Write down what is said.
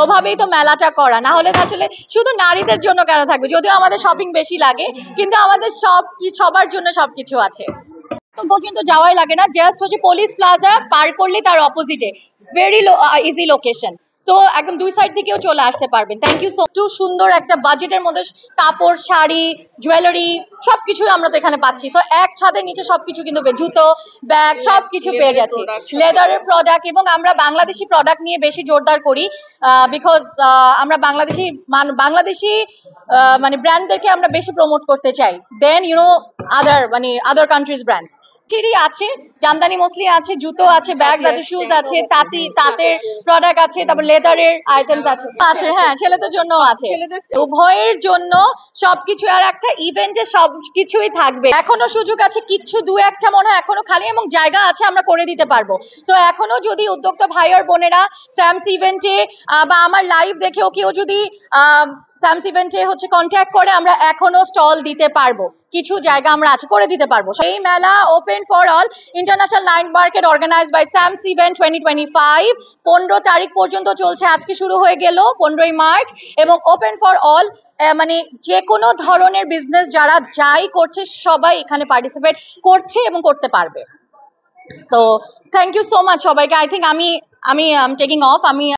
ওভাবেই তো মেলাটা করা, না হলে আসলে শুধু নারীদের জন্য কেন থাকবে? যদিও আমাদের শপিং বেশি লাগে, কিন্তু আমাদের সবার জন্য সবকিছু আছে। তো পর্যন্ত যাওয়াই লাগে না, জাস্ট হচ্ছে পুলিশ প্লাজা পার করলে তার অপোজিটে ভেরি ইজি লোকেশন। সো একদম দুই সাইড থেকেও চলে আসতে পারবেন। থ্যাংক ইউ সো টু সুন্দর একটা বাজেটের মধ্যে কাপড়, শাড়ি, জুয়েলারি সবকিছু আমরা তো এখানে পাচ্ছি। সো এক ছাদের নিচে সবকিছু কিন্তু জুতো, ব্যাগ সবকিছু পেয়ে যাচ্ছি, লেদারের প্রোডাক্ট। এবং আমরা বাংলাদেশি প্রোডাক্ট নিয়ে বেশি জোরদার করি, বিকজ আমরা বাংলাদেশি মানে ব্র্যান্ডদেরকে আমরা বেশি প্রমোট করতে চাই দেন আদার কান্ট্রিজ ব্র্যান্ড। আছে, জামদানি মসলিন আছে, জুতো আছে, ব্যাগ আছে, শুজ আছে, তাঁতের প্রোডাক্ট আছে, তারপর লেদারের আইটেমস আছে, হ্যাঁ ছেলেদের জন্য আছে, উভয়ের জন্য সবকিছু। আর একটা ইভেন্টে সবকিছুই থাকবে, এখনো সুযোগ আছে, কিছু দু একটা মনে হয় এখনো খালি এবং জায়গা আছে, আমরা করে দিতে পারবো। তো এখনো যদি উদ্যোক্তা ভাই আর বোনেরা স্যামস ইভেন্টে বা আমার লাইভ দেখেও কেউ যদি স্যামস ইভেন্টে হচ্ছে কন্ট্যাক্ট করে, আমরা এখনো স্টল দিতে পারবো, কিছু জায়গা আমরা আছে করে দিতে পারবো। এই মেলা open for all, international night market organised by Sam's event 2025, 15 তারিখ পর্যন্ত চলছে। আজকে শুরু হয়ে গেল 15ই মার্চ, এবং ওপেন ফর অল, মানে যে কোনো ধরনের বিজনেস যারা যাই করছে সবাই এখানে পার্টিসিপেট করছে এবং করতে পারবে। তো থ্যাংক ইউ সো মাচ সবাইকে। আই থিঙ্ক আমি টেকিং অফ। আমি